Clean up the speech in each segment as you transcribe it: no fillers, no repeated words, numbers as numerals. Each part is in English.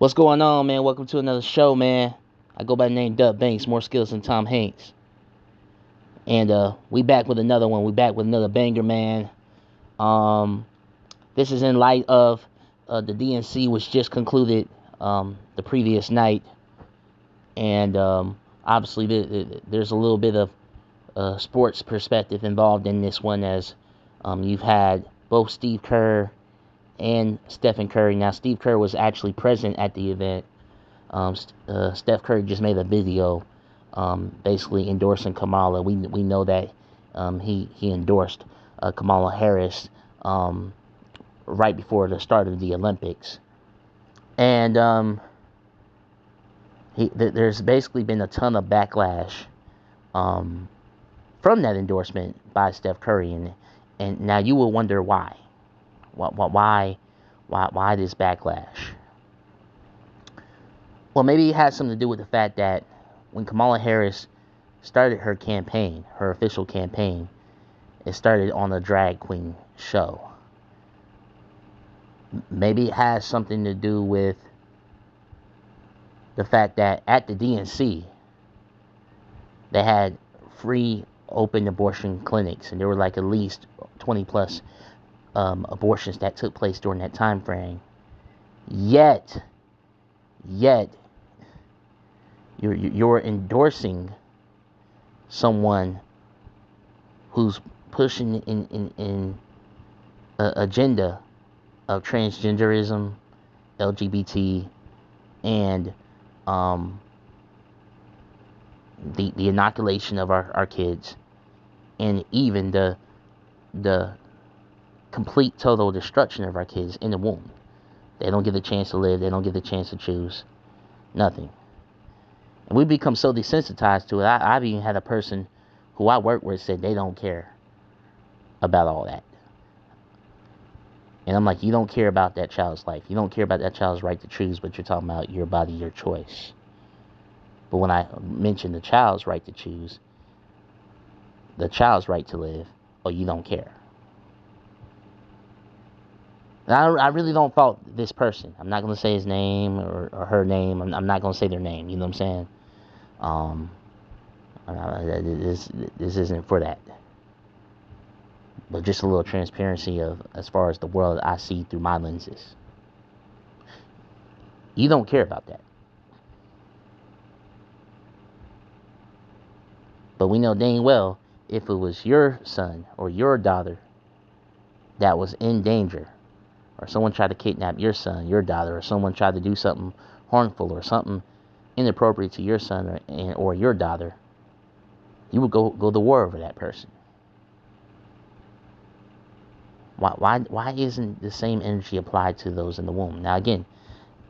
What's going on, man? Welcome to another show, man. I go by the name Dub Banks, more skills than Tom Hanks. And we back with another one. We back with another banger, man. Um, this is in light of the DNC, which just concluded the previous night. And obviously, there's a little bit of sports perspective involved in this one, as you've had both Steve Kerr and Stephen Curry. Now, Steve Kerr was actually present at the event. Steph Curry just made a video basically endorsing Kamala. We know that he endorsed Kamala Harris right before the start of the Olympics. And there's basically been a ton of backlash from that endorsement by Steph Curry. And now you will wonder why. Why this backlash? Well, maybe it has something to do with the fact that when Kamala Harris started her campaign, her official campaign, it started on a drag queen show. Maybe it has something to do with the fact that at the DNC, they had free open abortion clinics, and there were like at least 20 plus abortions that took place during that time frame. Yet, you're endorsing someone who's pushing in agenda of transgenderism, LGBT, and the inoculation of our kids, and even the complete total destruction of our kids in the womb. They don't get the chance to live. They don't get the chance to choose. Nothing. And we become so desensitized to it. I've even had a person who I work with said they don't care about all that. And I'm like, you don't care about that child's life. You don't care about that child's right to choose, but you're talking about your body, your choice. But when I mention the child's right to choose, the child's right to live, oh, you don't care. I really don't fault this person. I'm not going to say his name or her name. I'm not going to say their name. You know what I'm saying? This isn't for that. But just a little transparency of as far as the world I see through my lenses. You don't care about that. But we know dang well if it was your son or your daughter that was in danger, or someone tried to kidnap your son, your daughter, or someone tried to do something harmful or something inappropriate to your son or your daughter, you would go to war over that person. Why isn't the same energy applied to those in the womb? Now again,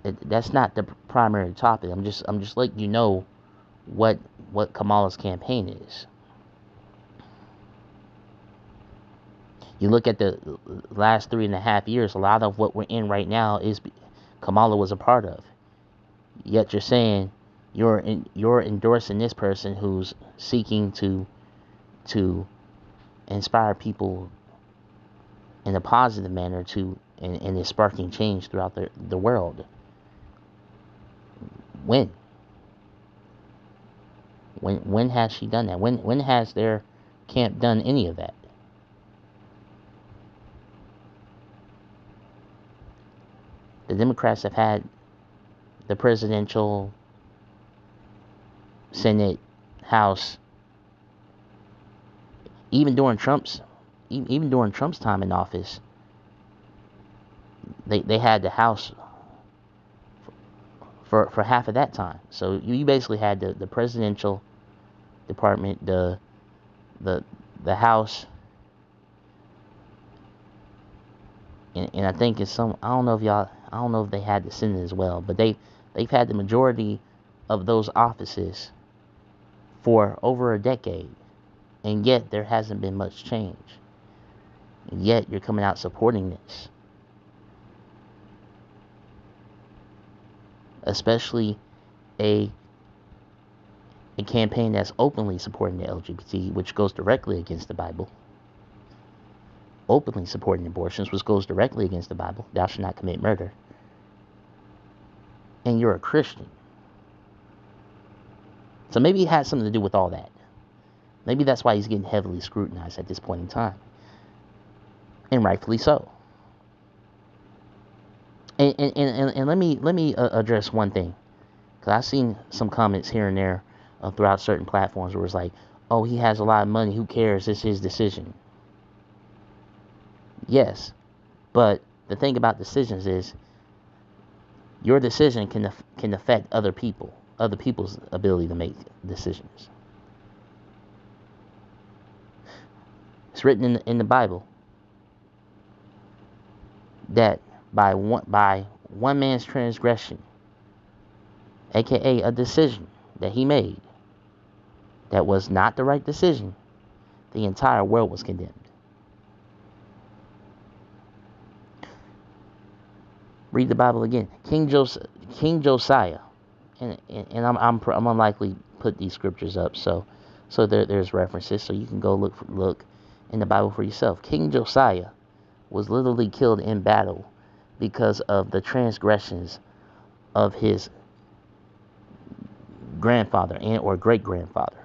that's not the primary topic. I'm just letting you know what Kamala's campaign is. You look at the last 3.5 years, a lot of what we're in right now is Kamala was a part of. Yet you're saying you're endorsing this person who's seeking to inspire people in a positive manner and is sparking change throughout the world. When has she done that? When has their camp done any of that? The Democrats have had the presidential, Senate, House, even during Trump's time in office, they had the House for half of that time. So you basically had the presidential department, the House, and I think it's I don't know if they had the Senate as well, but they've had the majority of those offices for over a decade, and yet there hasn't been much change. And yet you're coming out supporting this, especially a campaign that's openly supporting the LGBT, which goes directly against the Bible. Openly supporting abortions, which goes directly against the Bible. Thou shalt not commit murder. and you're a Christian. So maybe it has something to do with all that. Maybe that's why he's getting heavily scrutinized at this point in time. And rightfully so. And let me address one thing. Because I've seen some comments here and there throughout certain platforms where it's like, oh, he has a lot of money. Who cares? It's his decision. Yes. But the thing about decisions is your decision can affect other people's ability to make decisions. It's written in the Bible that by one man's transgression, aka a decision that he made that was not the right decision, the entire world was condemned. Read the Bible again. King Josiah, and I'm unlikely put these scriptures up, so there's references, so you can go look in the Bible for yourself. King Josiah was literally killed in battle because of the transgressions of his grandfather or great grandfather,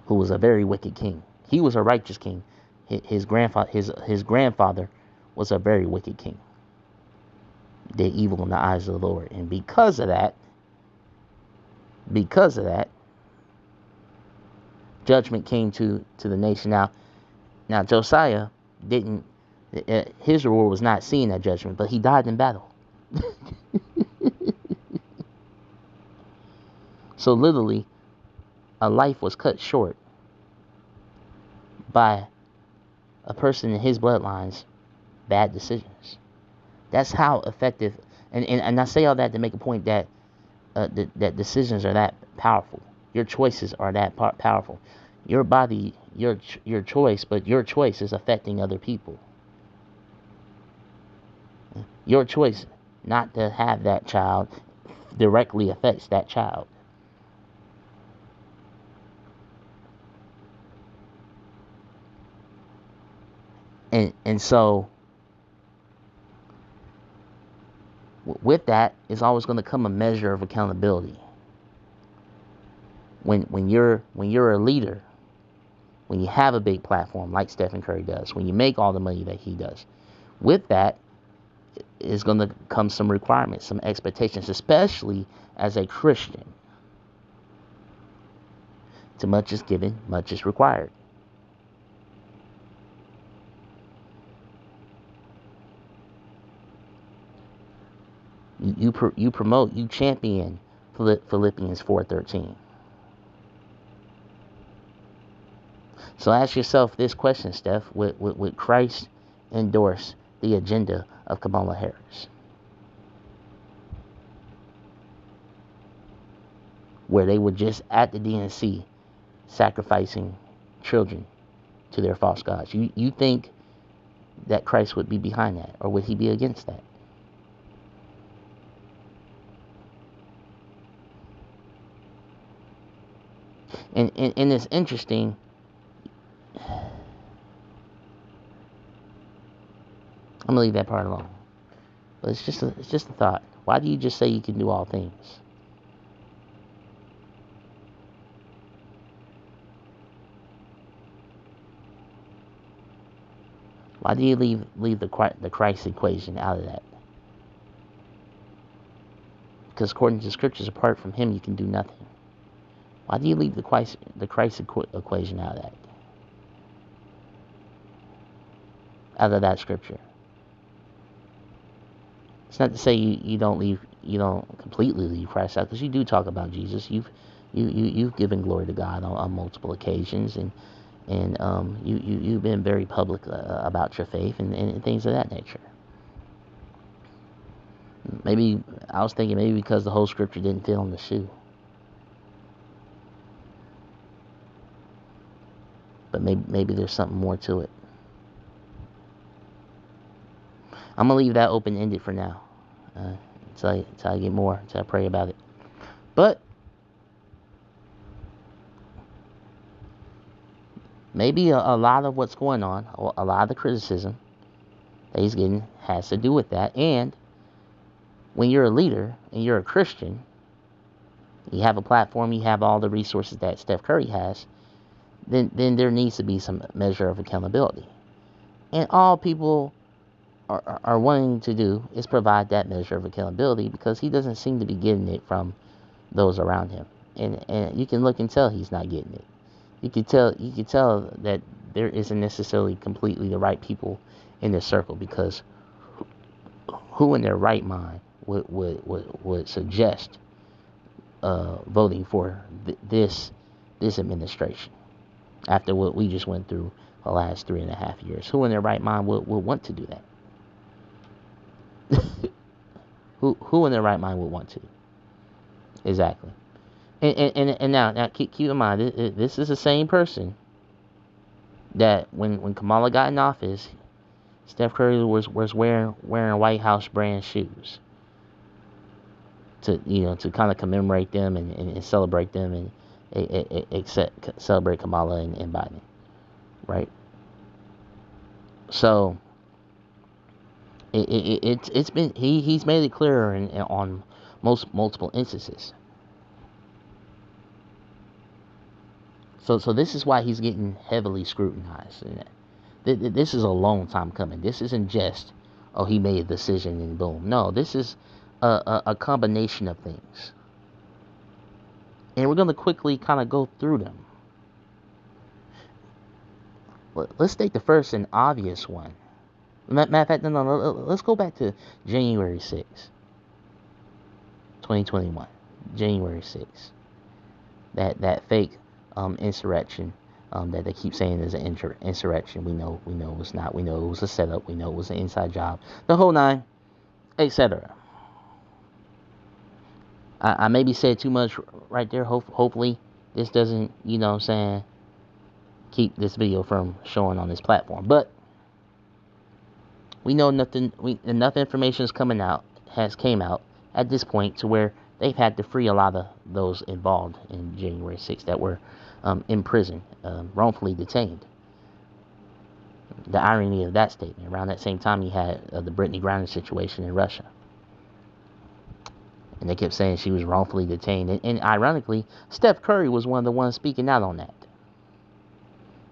who was a very wicked king. He was a righteous king. His grandfather was a very wicked king. Did evil in the eyes of the Lord, and because of that, judgment came to the nation. Now Josiah didn't. His reward was not seeing that judgment, but he died in battle. So literally, a life was cut short by a person in his bloodline's bad decisions. That's how effective. And I say all that to make a point that that decisions are that powerful. Your choices are that powerful. Your body, your choice, but your choice is affecting other people. Your choice not to have that child directly affects that child. And so with that is always going to come a measure of accountability. When you're a leader, when you have a big platform like Stephen Curry does, when you make all the money that he does, with that is going to come some requirements, some expectations, especially as a Christian. To much is given, much is required. You promote, you champion Philippians 4:13. So ask yourself this question, Steph: Would Christ endorse the agenda of Kamala Harris, where they were just at the DNC sacrificing children to their false gods? You think that Christ would be behind that, or would he be against that? And it's interesting. I'm gonna leave that part alone. But it's just a thought. Why do you just say you can do all things? Why do you leave the Christ equation out of that? Because according to the scriptures, apart from him, you can do nothing. Why do you leave the Christ equation out of that? Out of that scripture. It's not to say you don't completely leave Christ out, because you do talk about Jesus. You've given glory to God on multiple occasions, and you've been very public about your faith and things of that nature. Maybe I was thinking maybe because the whole scripture didn't fit on the shoe. But maybe there's something more to it. I'm gonna leave that open-ended for now, until I get more, until I pray about it. But maybe a lot of what's going on, a lot of the criticism that he's getting, has to do with that, and when you're a leader and you're a Christian, you have a platform, you have all the resources that Steph Curry has, then there needs to be some measure of accountability. And all people are wanting to do is provide that measure of accountability, because he doesn't seem to be getting it from those around him. And you can look and tell he's not getting it. You can tell that there isn't necessarily completely the right people in this circle, because who in their right mind would suggest voting for this administration after what we just went through the last 3.5 years? Who in their right mind would want to do that? who in their right mind would want to? Exactly. And now keep in mind, this is the same person that when Kamala got in office, Steph Curry was wearing White House brand shoes to kind of commemorate them and celebrate them and celebrate Kamala and Biden, right? So it's been he's made it clearer on multiple instances. So this is why he's getting heavily scrutinized. And this is a long time coming. This isn't just, oh, he made a decision and boom. No, this is a combination of things. And we're going to quickly kind of go through them. Let's take the first and obvious one. Matter of fact, no, let's go back to January 6th, 2021. January 6th. That fake insurrection that they keep saying is an insurrection. We know it's not. We know it was a setup. We know it was an inside job. The whole nine, etc. I maybe said too much right there. Hopefully this doesn't, keep this video from showing on this platform. But we know enough information is came out at this point to where they've had to free a lot of those involved in January 6th that were in prison, wrongfully detained. The irony of that statement, around that same time you had the Brittany Griner situation in Russia. And they kept saying she was wrongfully detained. And ironically, Steph Curry was one of the ones speaking out on that.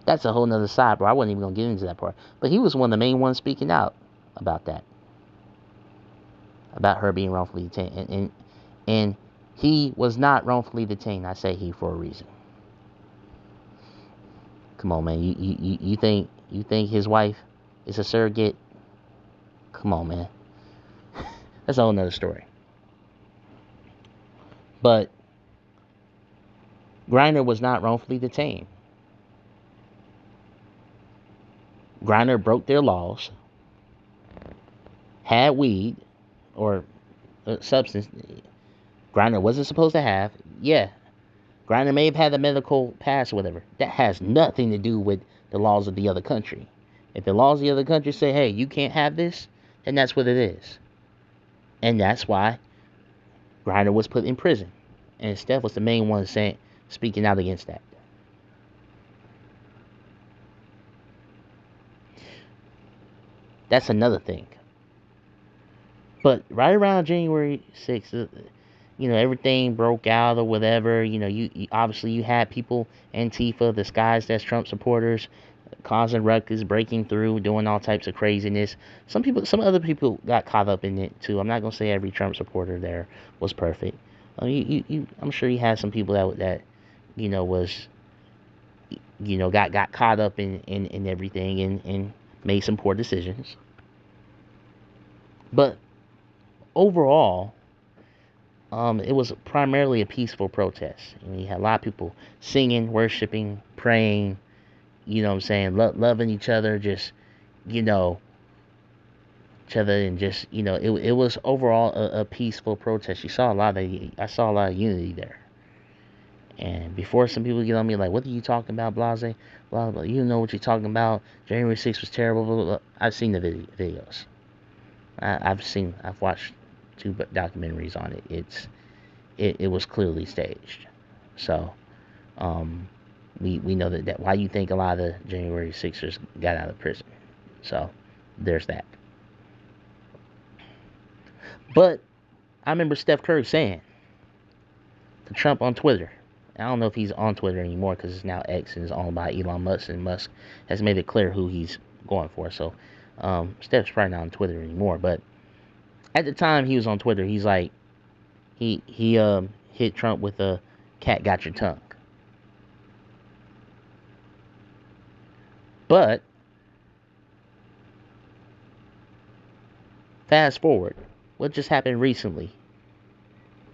That's a whole nother side, bro. I wasn't even going to get into that part. But he was one of the main ones speaking out about that. About her being wrongfully detained. And he was not wrongfully detained. I say he for a reason. Come on, man. You think his wife is a surrogate? Come on, man. That's a whole nother story. But Griner was not wrongfully detained. Griner broke their laws, had weed or substance Griner wasn't supposed to have. Yeah, Griner may have had a medical pass or whatever. That has nothing to do with the laws of the other country. If the laws of the other country say, hey, you can't have this, then that's what it is. And that's why Griner was put in prison. And Steph was the main one speaking out against that. That's another thing. But right around January 6th, everything broke out or whatever. You obviously you had people, Antifa, disguised as Trump supporters, causing ruckus, breaking through, doing all types of craziness. Some other people got caught up in it too. I'm not gonna say every Trump supporter there was perfect. I'm sure you had some people that was got caught up in everything and made some poor decisions. But overall, it was primarily a peaceful protest. You had a lot of people singing, worshiping, praying, loving each other, just, each other, and just, it was overall a peaceful protest. I saw a lot of unity there. And before some people get on me like, what are you talking about, blase, blah, blah, you know what you're talking about, January 6th was terrible, blah, blah, blah. I've seen the videos. I've watched 2 documentaries on it. It was clearly staged. So, we know that why you think a lot of the January 6ers got out of prison. So, there's that. But I remember Steph Curry saying to Trump on Twitter. I don't know if he's on Twitter anymore because it's now X and it's owned by Elon Musk, and Musk has made it clear who he's going for. So Steph's probably not on Twitter anymore. But at the time he was on Twitter, he's like he hit Trump with a "cat got your tongue." But fast forward, what just happened recently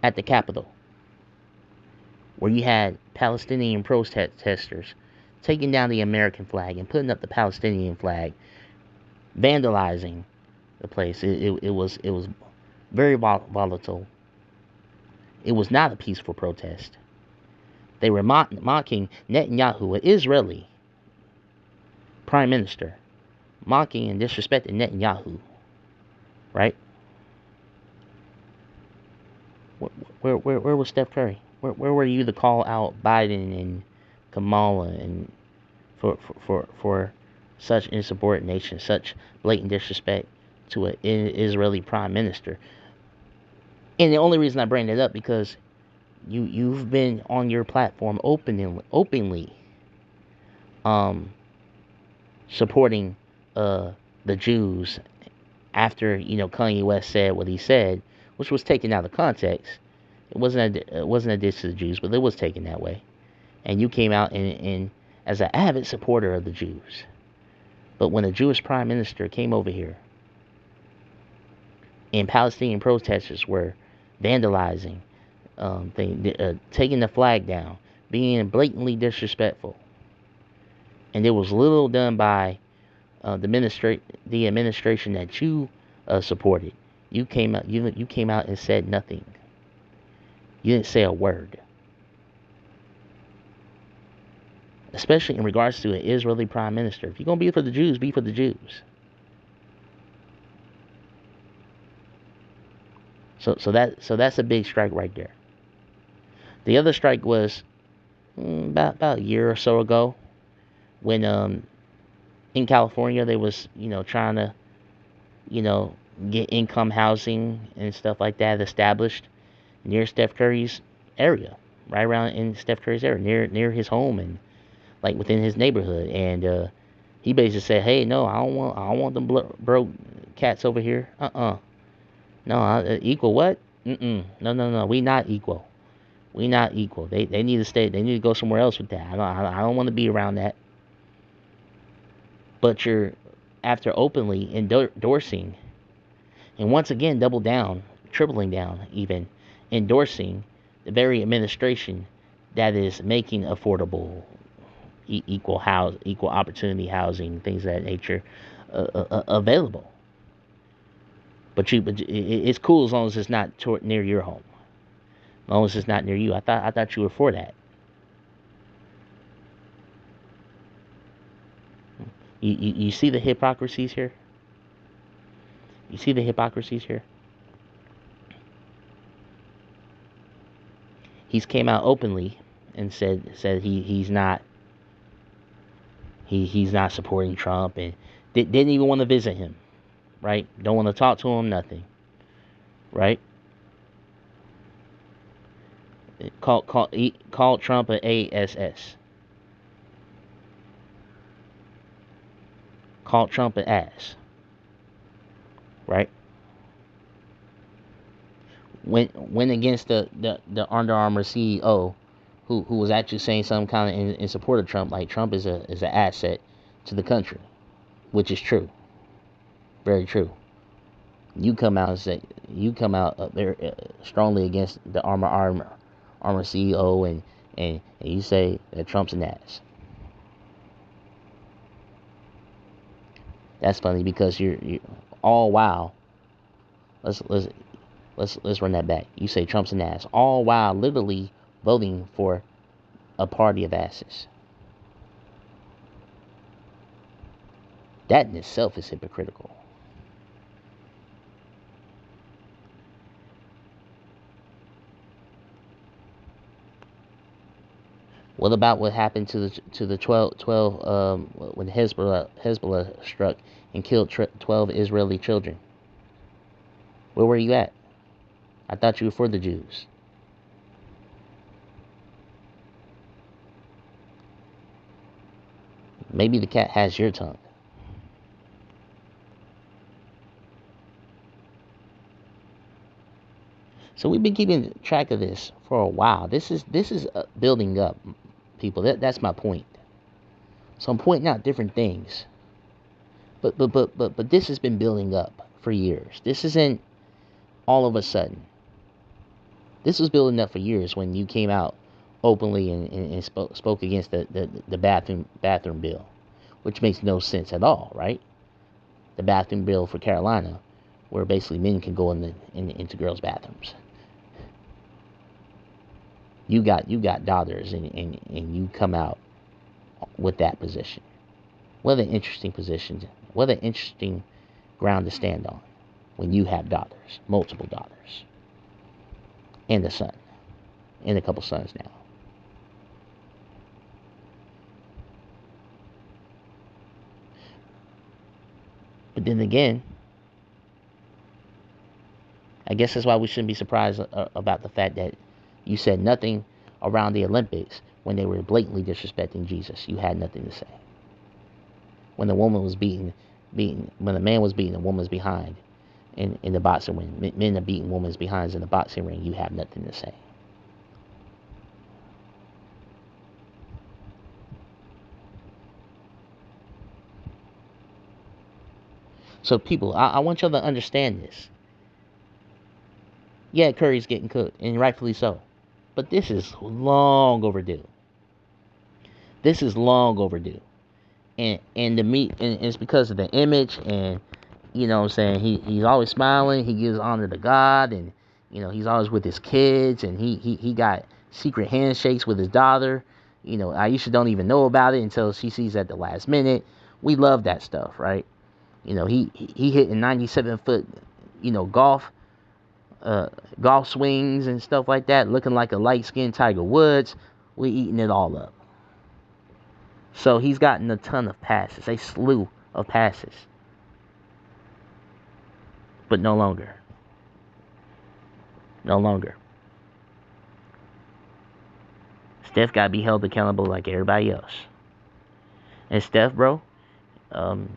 at the Capitol, where you had Palestinian protesters taking down the American flag and putting up the Palestinian flag, vandalizing the place. It was very volatile. It was not a peaceful protest. They were mocking Netanyahu, an Israeli prime minister, mocking and disrespecting Netanyahu, right? Where was Steph Curry? Where were you to call out Biden and Kamala and for such insubordination, such blatant disrespect to an Israeli prime minister? And the only reason I bring that up because you've been on your platform openly supporting the Jews after Kanye West said what he said, which was taken out of context. It wasn't a diss to the Jews, but it was taken that way. And you came out and as an avid supporter of the Jews. But when a Jewish prime minister came over here and Palestinian protesters were vandalizing, taking the flag down, being blatantly disrespectful, and there was little done by the administration that you supported. You came out and said nothing. You didn't say a word. Especially in regards to an Israeli prime minister. If you're gonna be for the Jews, be for the Jews. So that's a big strike right there. The other strike was about a year or so ago when in California they was trying to get income housing and stuff like that established near Steph Curry's area, right around in Steph Curry's area, near his home and like within his neighborhood. And he basically said, "Hey, no, I don't want them broke cats over here. No, equal what? No. We not equal. We not equal. They need to stay. They need to go somewhere else with that. I don't want to be around that." But you're after openly endorsing, and once again tripling down, even endorsing the very administration that is making affordable, equal opportunity housing, things of that nature, available. But it's cool as long as it's not near your home. As long as it's not near you. I thought you were for that. You see the hypocrisies here? You see the hypocrisies here? He's came out openly and said he's not supporting Trump and didn't even want to visit him, right? Don't want to talk to him, nothing, right? Call Trump an ASS. Call Trump an ass, right? Went against the Under Armour CEO, who was actually saying something kind of in support of Trump, like Trump is an asset to the country, which is true, very true. You come out there strongly against the Armour CEO, and you say that Trump's an ass. That's funny because you're all wow. Let's run that back. You say Trump's an ass, all while literally voting for a party of asses. That in itself is hypocritical. What about what happened to the 12 when Hezbollah struck and killed 12 Israeli children? Where were you at? I thought you were for the Jews. Maybe the cat has your tongue. So we've been keeping track of this for a while. This is building up, people. That's my point. So I'm pointing out different things. But this has been building up for years. This isn't all of a sudden. This was building up for years when you came out openly and spoke against the bathroom bill, which makes no sense at all, right? The bathroom bill for Carolina, where basically men can go into girls' bathrooms. You got daughters and you come out with that position. What an interesting position. What an interesting ground to stand on when you have daughters, multiple daughters, and a son, and a couple sons now. But then again, I guess that's why we shouldn't be surprised about the fact that you said nothing around the Olympics when they were blatantly disrespecting Jesus. You had nothing to say. When the woman was when the man was beating the woman's behind in the boxing ring, men are beating women's behinds in the boxing ring, you have nothing to say. So people, I want y'all to understand this. Yeah, Curry's getting cooked, and rightfully so. But this is long overdue. This is long overdue. And the meat, and it's because of the image, and you know what I'm saying, he's always smiling, he gives honor to God, and you know, he's always with his kids, and he got secret handshakes with his daughter. You know, Aisha don't even know about it until she sees at the last minute. We love that stuff, right? You know, he hitting 97-foot, you know, golf swings and stuff like that, looking like a light-skinned Tiger Woods. We eating it all up. So he's gotten a ton of passes, a slew of passes. But no longer. No longer. Steph got to be held accountable like everybody else. And Steph, bro,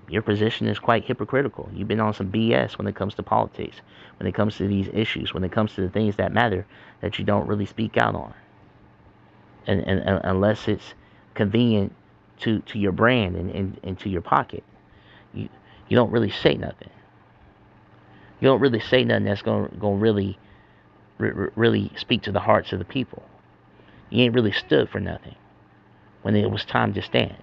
your position is quite hypocritical. You've been on some BS when it comes to politics, when it comes to these issues, when it comes to the things that matter that you don't really speak out on. And unless it's convenient to your brand and to your pocket, you don't really say nothing. You don't really say nothing that's gonna really speak to the hearts of the people. You ain't really stood for nothing when it was time to stand.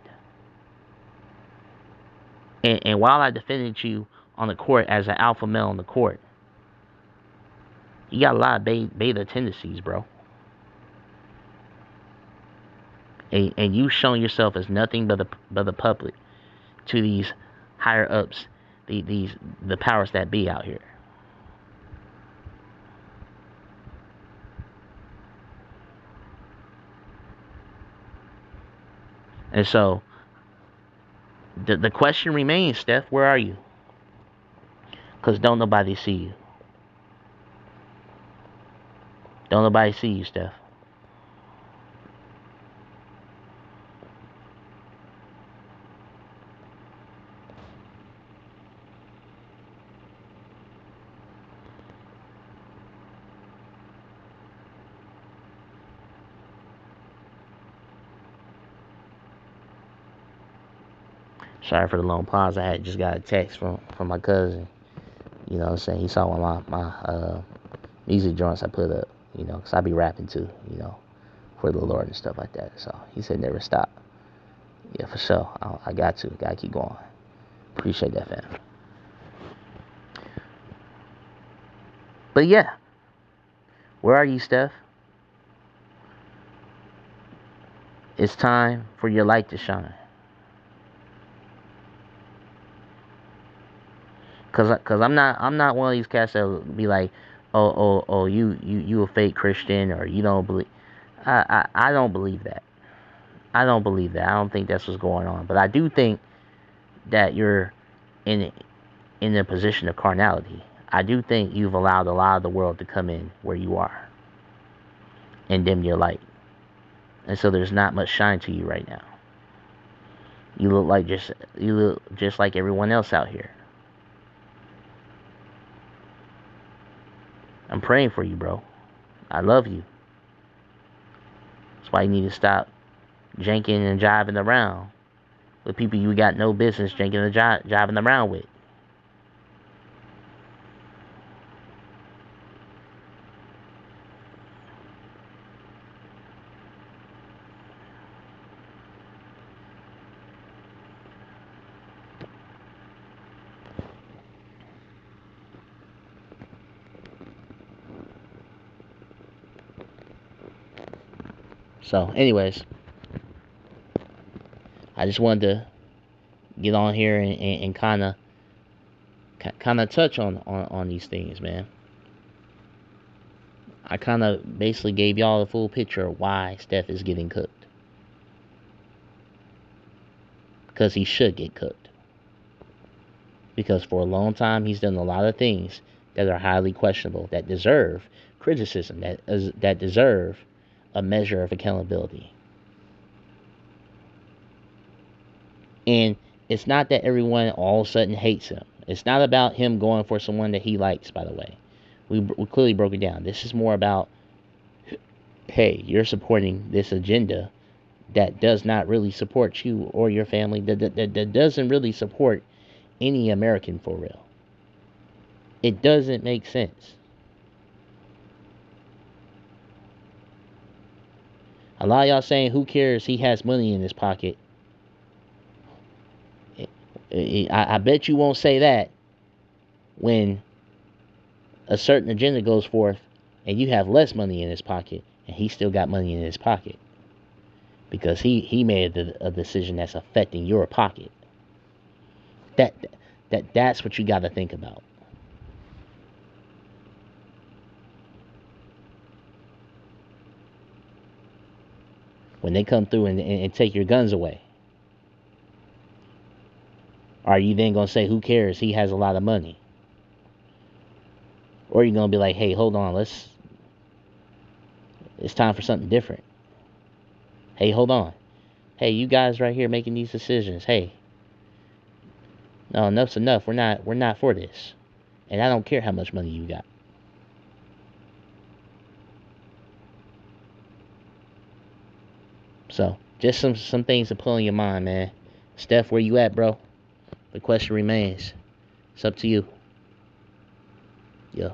And while I defended you on the court as an alpha male on the court, you got a lot of beta tendencies, bro. And you showing yourself as nothing but the public to these higher ups, the powers that be out here. And so the question remains, Steph, where are you? Because don't nobody see you. Don't nobody see you, Steph. Sorry for the long pause. I had just got a text from my cousin. You know what I'm saying? He saw one of my music joints I put up, you know, because I be rapping too, you know, for the Lord and stuff like that. So he said never stop. Yeah, for sure. I got to. Got to keep going. Appreciate that, fam. But yeah. Where are you, Steph? It's time for your light to shine. Cause I'm not one of these cats that will be like, oh, you a fake Christian, or you don't believe. I don't believe that. I don't believe that. I don't think that's what's going on. But I do think that you're in a position of carnality. I do think you've allowed a lot of the world to come in where you are and dim your light. And so there's not much shine to you right now. You look just like everyone else out here. I'm praying for you, bro. I love you. That's why you need to stop janking and jiving around with people you got no business janking and jiving around with. So, anyways, I just wanted to get on here and kind of touch on these things, man. I kind of basically gave y'all the full picture of why Steph is getting cooked. Because he should get cooked. Because for a long time he's done a lot of things that are highly questionable, that deserve criticism, that deserve a measure of accountability. And it's not that everyone all of a sudden hates him. It's not about him going for someone that he likes, by the way. We clearly broke it down. This is more about, hey, you're supporting this agenda that does not really support you or your family, that doesn't really support any American for real. It doesn't make sense. A lot of y'all saying, who cares, he has money in his pocket. I bet you won't say that when a certain agenda goes forth and you have less money in his pocket and he still got money in his pocket because he made a decision that's affecting your pocket. That's what you got to think about. When they come through and take your guns away, are you then going to say, who cares, he has a lot of money? Or are you going to be like, hey, hold on, it's time for something different. Hey, hold on. Hey, you guys right here making these decisions. Hey, no, enough's enough. We're not for this. And I don't care how much money you got. So, just some things to put on your mind, man. Steph, where you at, bro? The question remains. It's up to you. Yeah.